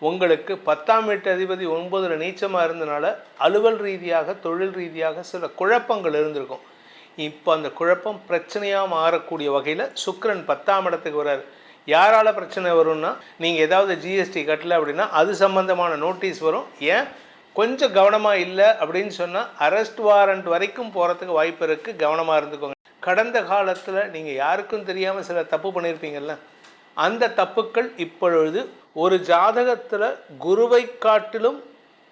உங்களுக்கு 10ஆம் வீட்டு அதிபதி 9ல் நீச்சமாக இருந்தனால அலுவல் ரீதியாக தொழில் ரீதியாக சில குழப்பங்கள் இருந்திருக்கும். இப்போ அந்த குழப்பம் பிரச்சனையாக மாறக்கூடிய வகையில் சுக்கிரன் 10ஆம் இடத்துக்கு வர்றார். யாரால் பிரச்சனை வரும்னா, நீங்கள் ஏதாவது ஜிஎஸ்டி கட்டலை அப்படின்னா அது சம்மந்தமான நோட்டீஸ் வரும். ஏன் கொஞ்சம் கவனமாக இல்லை அப்படின்னு சொன்னால் அரெஸ்ட் வாரண்ட் வரைக்கும் போகிறதுக்கு வாய்ப்பு இருக்குது. கவனமாக இருந்துக்கோங்க. கடந்த காலத்தில் நீங்கள் யாருக்கும் தெரியாமல் சில தப்பு பண்ணியிருப்பீங்கள்ல, அந்த தப்புக்கள் இப்பொழுது ஒரு ஜாதகத்தில் குருவை காட்டிலும்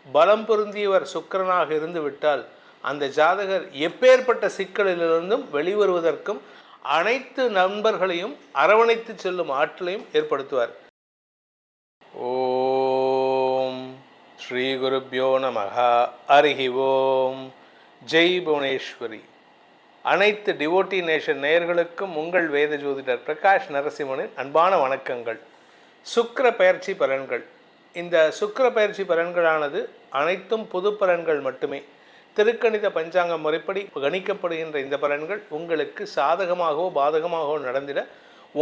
பலம் பொருந்தியவர் சுக்கிரனாக இருந்து விட்டால் அந்த ஜாதகர் எப்பேற்பட்ட சிக்கலிலிருந்தும் வெளிவருவதற்கும் அனைத்து நண்பர்களையும் அரவணைத்து செல்லும் ஆற்றலையும் ஏற்படுத்துவார். ஓம் ஸ்ரீ குருப்யோ நமஹ. ஹரிஹி ஓம். ஜெய் புவனேஸ்வரி. அனைத்து டிவோட்டி நேஷன் நேயர்களுக்கும் உங்கள் வேத ஜோதிடர் பிரகாஷ் நரசிம்மனின் அன்பான வணக்கங்கள். சுக்கிர பெயர்ச்சி பலன்கள். இந்த சுக்கிர பெயர்ச்சி பலன்களானது அனைத்தும் பொது பலன்கள் மட்டுமே. திருக்கணித பஞ்சாங்க முறைப்படி கணிக்கப்படுகின்ற இந்த பலன்கள் உங்களுக்கு சாதகமாகவோ பாதகமாகவோ நடந்திட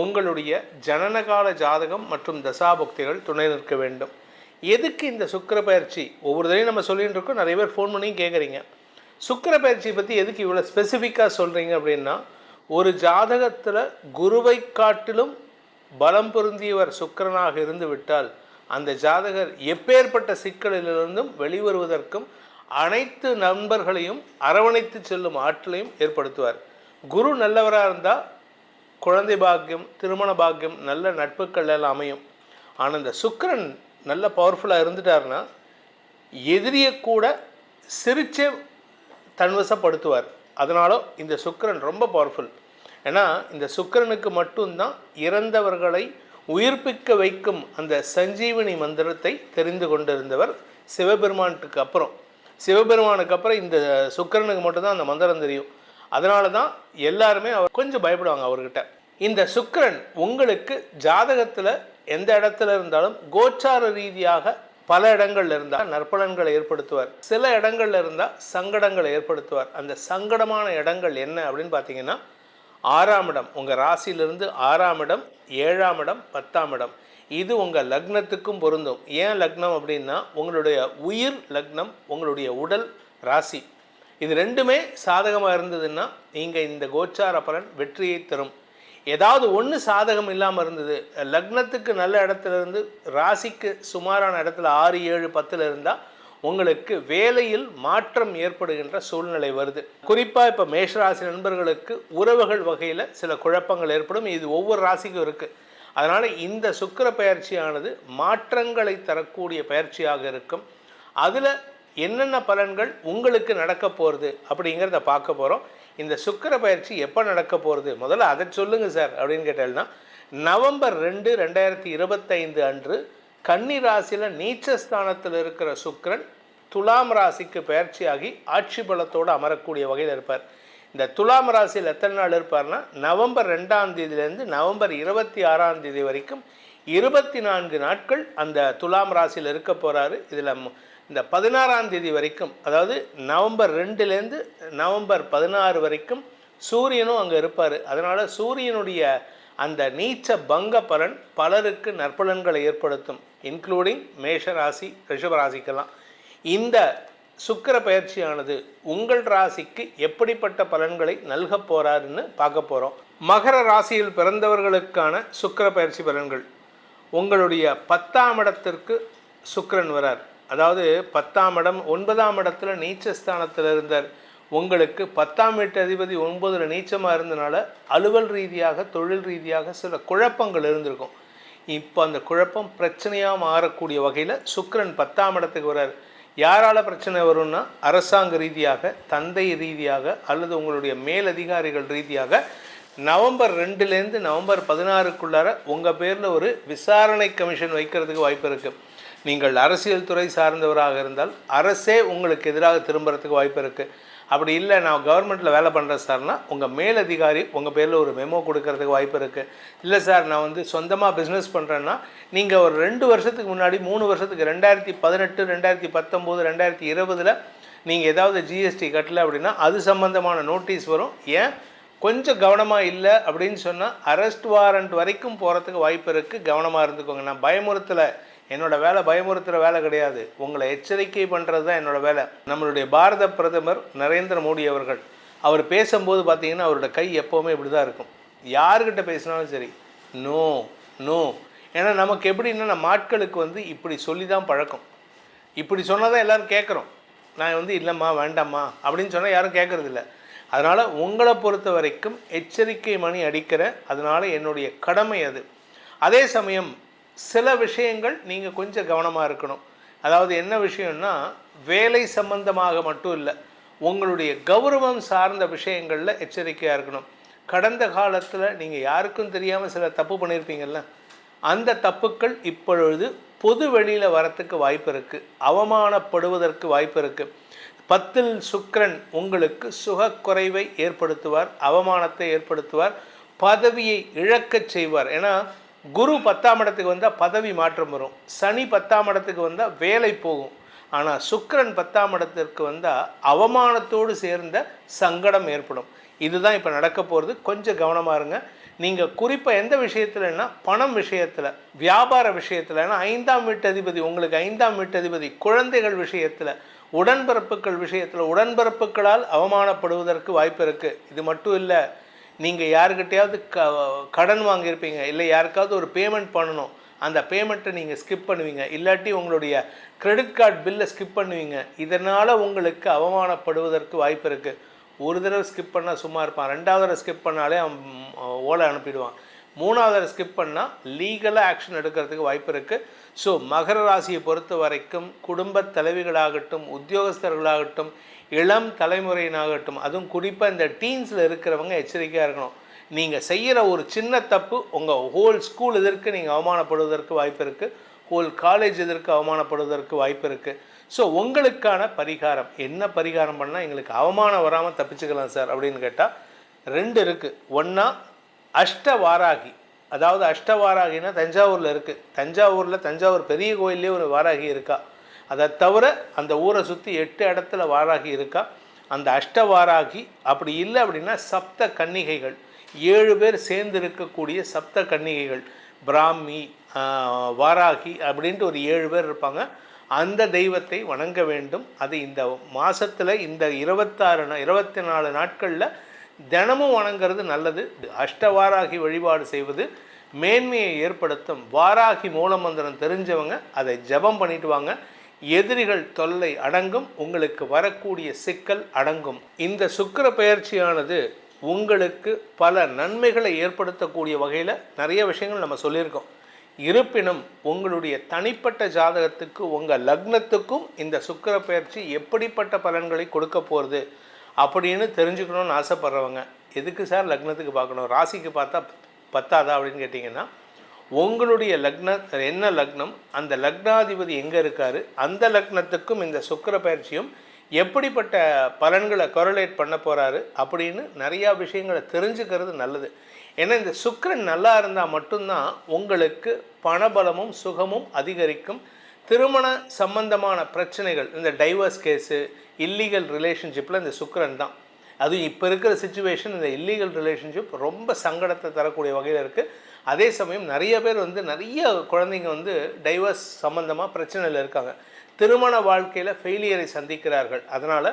உங்களுடைய ஜனனகால ஜாதகம் மற்றும் தசாபுக்திகள் துணை நிற்க வேண்டும். எதுக்கு இந்த சுக்கிர பயிற்சி? ஒவ்வொரு தடையும் நம்ம சொல்லிகிட்டு இருக்கோம். நிறைய பேர் ஃபோன் பண்ணி கேட்குறீங்க, சுக்கிர பயிற்சி பற்றி எதுக்கு இவ்வளோ ஸ்பெசிஃபிக்காக சொல்கிறீங்க அப்படின்னா, ஒரு ஜாதகத்தில் குருவை காட்டிலும் பலம் பொருந்தியவர் சுக்கிரனாக இருந்து விட்டால் அந்த ஜாதகர் எப்பேற்பட்ட சிக்கலிலிருந்தும் வெளிவருவதற்கும் அனைத்து நண்பர்களையும் அரவணைத்து செல்லும் ஆற்றலையும் ஏற்படுத்துவார். குரு நல்லவராக இருந்தால் குழந்தை பாக்கியம், திருமண பாக்கியம், நல்ல நட்புக்கள் எல்லாம் அமையும். ஆனால் இந்த சுக்கிரன் நல்ல பவர்ஃபுல்லாக இருந்துட்டார்னா எதிரியை கூட சிரிச்சே தன்வசப்படுத்துவார். அதனால இந்த சுக்கிரன் ரொம்ப பவர்ஃபுல். ஏன்னா இந்த சுக்கிரனுக்கு மட்டும்தான் இறந்தவர்களை உயிர்ப்பிக்க வைக்கும் அந்த சஞ்சீவனி மந்திரத்தை தெரிந்து கொண்டிருந்தவர் சிவபெருமானுக்கு அப்புறம். சிவபெருமானுக்கு அப்புறம் இந்த சுக்கிரனுக்கு மட்டும்தான் அந்த மந்திரம் தெரியும். அதனால தான் எல்லாருமே அவர் கொஞ்சம் பயப்படுவாங்க அவர்கிட்ட. இந்த சுக்கிரன் உங்களுக்கு ஜாதகத்தில் எந்த இடத்துல இருந்தாலும் கோச்சார ரீதியாக பல இடங்கள்ல இருந்தால் நற்பலன்களை ஏற்படுத்துவார். சில இடங்கள்ல இருந்தால் சங்கடங்களை ஏற்படுத்துவார். அந்த சங்கடமான இடங்கள் என்ன அப்படின்னு பார்த்தீங்கன்னா, 6ஆம் இடம், உங்கள் ராசியிலிருந்து 6ஆம் இடம், 7ஆம் இடம், 10ஆம் இடம். இது உங்கள் லக்னத்துக்கும் பொருந்தும். ஏன் லக்னம் அப்படின்னா, உங்களுடைய உயிர் லக்னம், உங்களுடைய உடல் ராசி, இது ரெண்டுமே சாதகமாக இருந்ததுன்னா நீங்கள் இந்த கோச்சார பலன் வெற்றியை தரும். ஏதாவது ஒன்று சாதகம் இல்லாமல் இருந்தது, லக்னத்துக்கு நல்ல இடத்துல இருந்து ராசிக்கு சுமாரான இடத்துல 6, 7, 10 இருந்தால் உங்களுக்கு வேலையில் மாற்றம் ஏற்படுகின்ற சூழ்நிலை வருது. குறிப்பாக இப்போ மேஷராசி நண்பர்களுக்கு உறவுகள் வகையில் சில குழப்பங்கள் ஏற்படும். இது ஒவ்வொரு ராசிக்கும் இருக்குது. அதனால் இந்த சுக்கிர பயிற்சியானது மாற்றங்களை தரக்கூடிய பயிற்சியாக இருக்கும். அதில் என்னென்ன பலன்கள் உங்களுக்கு நடக்க போகிறது அப்படிங்கிறத பார்க்க போகிறோம். இந்த சுக்கிர பயிற்சி எப்போ நடக்க போகிறது, முதல்ல அதை சொல்லுங்கள் சார் அப்படின்னு கேட்டால்னா, நவம்பர் 2, 2025 அன்று கன்னி ராசியில் நீச்சஸ்தானத்தில் இருக்கிற சுக்கிரன் துலாம் ராசிக்கு பயிற்சியாகி ஆட்சி பலத்தோடு அமரக்கூடிய வகையில் இருப்பார். இந்த துலாம் ராசியில் எத்தனை நாள் இருப்பார்னா, நவம்பர் 2ஆம் தேதியிலேருந்து நவம்பர் 26ஆம் தேதி வரைக்கும் 24 நாட்கள் அந்த துலாம் ராசியில் இருக்க போகிறாரு. இதில் இந்த 16ஆம் தேதி வரைக்கும், அதாவது நவம்பர் 2லேருந்து நவம்பர் 16 வரைக்கும் சூரியனும் அங்கே இருப்பார். அதனால் சூரியனுடைய அந்த நீச்ச பங்க பலன் பலருக்கு நற்பலன்களை ஏற்படுத்தும், இன்க்ளூடிங் மேஷராசி, ரிஷபராசிக்கெல்லாம். இந்த சுக்கிர பயிற்சியானது உங்கள் ராசிக்கு எப்படிப்பட்ட பலன்களை நல்க போகிறாருன்னு பார்க்க போகிறோம். மகர ராசியில் பிறந்தவர்களுக்கான சுக்கிர பயிற்சி பலன்கள். உங்களுடைய 10ஆம் இடத்திற்கு சுக்கிரன் வரார். அதாவது 10ஆம் இடம், 9ஆம் இடத்துல நீச்சஸ்தானத்தில் இருந்தார். உங்களுக்கு 10ஆம் வீட்டு அதிபதி 9ல் நீச்சமாக இருந்தனால அலுவல் ரீதியாக தொழில் ரீதியாக சில குழப்பங்கள் இருந்திருக்கும். இப்போ அந்த குழப்பம் பிரச்சனையாக மாறக்கூடிய வகையில் சுக்கிரன் 10ஆம் இடத்துக்கு வர்றார். யாரால் பிரச்சனை வரும்னா, அரசாங்க ரீதியாக, தந்தை ரீதியாக, அல்லது உங்களுடைய மேலதிகாரிகள் ரீதியாக நவம்பர் 2லேருந்து நவம்பர் 16க்குள்ளார உங்கள் பேரில் ஒரு விசாரணை கமிஷன் வைக்கிறதுக்கு வாய்ப்பு இருக்குது. நீங்கள் அரசியல் துறை சார்ந்தவராக இருந்தால் அரசே உங்களுக்கு எதிராக திரும்புறதுக்கு வாய்ப்பு இருக்குது. அப்படி இல்லை, நான் கவர்மெண்ட்டில் வேலை பண்ணுறேன் சார்னா உங்கள் மேலதிகாரி உங்கள் பேரில் ஒரு மெமோ கொடுக்கறதுக்கு வாய்ப்பு இருக்குது. இல்லை சார் நான் சொந்தமாக பிஸ்னஸ் பண்ணுறேன்னா நீங்கள் ஒரு 2 வருஷத்துக்கு முன்னாடி, 3 வருஷத்துக்கு 2018, 2019, 2020 நீங்கள் ஏதாவது ஜிஎஸ்டி கட்டலை அப்படின்னா அது சம்மந்தமான நோட்டீஸ் வரும். ஏன் கொஞ்சம் கவனமாக இல்லை அப்படின்னு சொன்னால் அரெஸ்ட் வாரண்ட் வரைக்கும் போகிறதுக்கு வாய்ப்பு இருக்குது. கவனமாக இருந்துக்கோங்க. நான் பயமுறுத்தலை, என்னோடய வேலை பயமுறுத்துகிற வேலை கிடையாது, உங்களை எச்சரிக்கை பண்ணுறது தான் என்னோடய வேலை. நம்மளுடைய பாரத பிரதமர் நரேந்திர மோடி அவர்கள் அவர் பேசும்போது பார்த்தீங்கன்னா அவரோட கை எப்போவுமே இப்படி தான் இருக்கும். யாருக்கிட்ட பேசினாலும் சரி, நோ நோ. ஏன்னா நமக்கு எப்படின்னா நம்ம ஆட்களுக்கு வந்து இப்படி சொல்லி தான் பழக்கம். இப்படி சொன்னால் தான் எல்லோரும் கேட்குறோம். நான் இல்லைம்மா வேண்டாம்மா அப்படின்னு சொன்னால் யாரும் கேட்குறதில்ல. அதனால் உங்களை பொறுத்த வரைக்கும் எச்சரிக்கை மணி அடிக்கிற, அதனால் என்னுடைய கடமை அது. அதே சமயம் சில விஷயங்கள் நீங்கள் கொஞ்சம் கவனமாக இருக்கணும். அதாவது என்ன விஷயம்னா, வேலை சம்பந்தமாக மட்டும் இல்லை, உங்களுடைய கௌரவம் சார்ந்த விஷயங்களில் எச்சரிக்கையாக இருக்கணும். கடந்த காலத்தில் நீங்கள் யாருக்கும் தெரியாமல் சில தப்பு பண்ணியிருப்பீங்கள்ல, அந்த தப்புக்கள் இப்பொழுது பொது வெளியில் வரத்துக்கு வாய்ப்பு இருக்குது, அவமானப்படுவதற்கு வாய்ப்பு இருக்குது. 10ல் சுக்கிரன் உங்களுக்கு சுகக்குறைவை ஏற்படுத்துவார், அவமானத்தை ஏற்படுத்துவார், பதவியை இழக்கச் செய்வார். ஏன்னா குரு 10ஆம் இடத்துக்கு வந்தால் பதவி மாற்றம் வரும், சனி 10ஆம் இடத்துக்கு வந்தால் வேலை போகும். ஆனால் சுக்கிரன் 10ஆம் இடத்திற்கு வந்தால் அவமானத்தோடு சேர்ந்த சங்கடம் ஏற்படும். இதுதான் இப்போ நடக்க போகிறது. கொஞ்சம் கவனமாக இருங்க. நீங்கள் குறிப்பாக எந்த விஷயத்துலன்னா, பணம் விஷயத்தில், வியாபார விஷயத்தில். ஏன்னா 5ஆம் வீட்டு அதிபதி உங்களுக்கு 5ஆம் வீட்டு அதிபதி குழந்தைகள் விஷயத்தில், உடன்பிறப்புகள் விஷயத்தில், உடன்பிறப்புகளால் அவமானப்படுவதற்கு வாய்ப்பு இருக்குது. இது மட்டும் இல்லை, நீங்கள் யாருக்கிட்டையாவது கடன் வாங்கியிருப்பீங்க, இல்லை யாருக்காவது ஒரு பேமெண்ட் பண்ணணும், அந்த பேமெண்ட்டை நீங்கள் ஸ்கிப் பண்ணுவீங்க, இல்லாட்டி உங்களுடைய கிரெடிட் கார்டு பில்லை ஸ்கிப் பண்ணுவீங்க. இதனால் உங்களுக்கு அவமானப்படுவதற்கு வாய்ப்பு இருக்குது. ஒரு தடவை ஸ்கிப் பண்ணால் சும்மா இருப்பான், 2வது தடவை ஸ்கிப் பண்ணாலே அவன் ஓலை அனுப்பிடுவான், 3வது தடவை ஸ்கிப் பண்ணால் லீகலாக ஆக்ஷன் எடுக்கிறதுக்கு வாய்ப்பு இருக்குது. ஸோ மகர ராசியை பொறுத்த வரைக்கும் குடும்ப தலைவிகளாகட்டும், உத்தியோகஸ்தர்களாகட்டும், இளம் தலைமுறையினாகட்டும், அதுவும் குறிப்பாக இந்த டீன்ஸில் இருக்கிறவங்க எச்சரிக்கையாக இருக்கணும். நீங்கள் செய்கிற ஒரு சின்ன தப்பு உங்கள் ஹோல் ஸ்கூல் எதற்கு நீங்கள் அவமானப்படுவதற்கு வாய்ப்பு இருக்குது, ஹோல் காலேஜ் எதற்கு அவமானப்படுவதற்கு வாய்ப்பு இருக்குது. ஸோ உங்களுக்கான பரிகாரம் என்ன? பரிகாரம் பண்ணால் எங்களுக்கு அவமானம் வராமல் தப்பிச்சுக்கலாம் சார் அப்படின்னு கேட்டால் 2 இருக்குது. ஒன்றா அஷ்டவாராகி, அதாவது அஷ்டவாராகினா தஞ்சாவூரில் இருக்குது. தஞ்சாவூர் பெரிய கோயிலே ஒரு வாராகி இருக்கா. அதை தவிர அந்த ஊரை சுற்றி 8 இடத்துல வாராகி இருக்கா. அந்த அஷ்டவாராகி அப்படி இல்லை அப்படின்னா சப்த கன்னிகைகள், 7 பேர் சேர்ந்து இருக்கக்கூடிய சப்த கன்னிகைகள், பிராமி, வாராகி அப்படின்ட்டு ஒரு 7 பேர் இருப்பாங்க. அந்த தெய்வத்தை வணங்க வேண்டும். அது இந்த மாதத்தில் இந்த 24 நாட்களில் தினமும் வணங்கிறது நல்லது. அஷ்டவாராகி வழிபாடு செய்வது மேன்மையை ஏற்படுத்தும். வாராகி மூலமந்திரம் தெரிஞ்சவங்க அதை ஜபம் பண்ணிட்டு வாங்க. எதிரிகள் தொல்லை அடங்கும், உங்களுக்கு வரக்கூடிய சிக்கல் அடங்கும். இந்த சுக்கிர பெயர்ச்சியானது உங்களுக்கு பல நன்மைகளை ஏற்படுத்தக்கூடிய வகையில் நிறைய விஷயங்கள் நம்ம சொல்லியிருக்கோம். இருப்பினும் உங்களுடைய தனிப்பட்ட ஜாதகத்துக்கு, உங்கள் லக்னத்துக்கும் இந்த சுக்கிர பெயர்ச்சி எப்படிப்பட்ட பலன்களை கொடுக்க போகிறது அப்படின்னு தெரிஞ்சுக்கணும்னு ஆசைப்படுறவங்க, எதுக்கு சார் லக்னத்துக்கு பார்க்கணும், ராசிக்கு பார்த்தா பத்தாதா அப்படின்னு கேட்டிங்கன்னா, உங்களுடைய என்ன லக்னம், அந்த லக்னாதிபதி எங்கே இருக்கார், அந்த லக்னத்துக்கும் இந்த சுக்கிர பயிற்சியும் எப்படிப்பட்ட பலன்களை கொரலேட் பண்ண போகிறாரு அப்படின்னு நிறையா விஷயங்களை தெரிஞ்சுக்கிறது நல்லது. ஏன்னா இந்த சுக்கிரன் நல்லா இருந்தால் மட்டும்தான் உங்களுக்கு பணபலமும் சுகமும் அதிகரிக்கும். திருமண சம்பந்தமான பிரச்சனைகள், இந்த டைவர்ஸ் கேஸு, இல்லீகல் ரிலேஷன்ஷிப்பில் இந்த சுக்கிரன் தான். அதுவும் இப்போ இருக்கிற சிச்சுவேஷன், இந்த இல்லீகல் ரிலேஷன்ஷிப் ரொம்ப சங்கடத்தை தரக்கூடிய வகையில் இருக்குது. அதே சமயம் நிறைய பேர் நிறைய குழந்தைங்க டைவர்ஸ் சம்மந்தமாக பிரச்சனையில் இருக்காங்க. திருமண வாழ்க்கையில் ஃபெயிலியரை சந்திக்கிறார்கள். அதனால்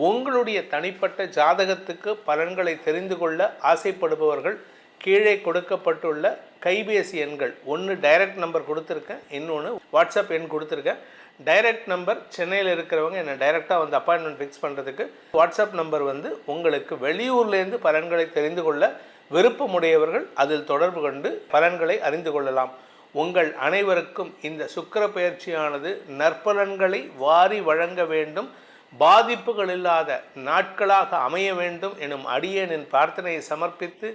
உங்களுடைய தனிப்பட்ட ஜாதகத்துக்கு பலன்களை தெரிந்து கொள்ள ஆசைப்படுபவர்கள் கீழே கொடுக்கப்பட்டுள்ள கைபேசி எண்கள், ஒன்று டைரக்ட் நம்பர் கொடுத்துருக்கேன், இன்னொன்று வாட்ஸ்அப் எண் கொடுத்துருக்கேன். டைரக்ட் நம்பர் சென்னையில் இருக்கிறவங்க என்னை டைரெக்டாக அப்பாயின்மெண்ட் ஃபிக்ஸ் பண்ணுறதுக்கு, வாட்ஸ்அப் நம்பர் உங்களுக்கு வெளியூர்லேருந்து பலன்களை தெரிந்து கொள்ள விருப்பமுடையவர்கள் அதில் தொடர்பு கொண்டு பலன்களை அறிந்து கொள்ளலாம். உங்கள் அனைவருக்கும் இந்த சுக்கிர பெயர்ச்சியானது நற்பலன்களை வாரி வழங்க வேண்டும், பாதிப்புகள் இல்லாத நாட்களாக அமைய வேண்டும் எனும் அடியேனின் பிரார்த்தனையை சமர்ப்பித்து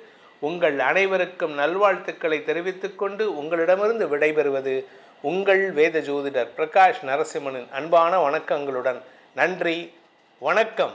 உங்கள் அனைவருக்கும் நல்வாழ்த்துக்களை தெரிவித்துக்கொண்டு உங்களிடமிருந்து விடைபெறுவது உங்கள் வேத ஜோதிடர் பிரகாஷ் நரசிம்மனின் அன்பான வணக்கங்களுடன். நன்றி, வணக்கம்.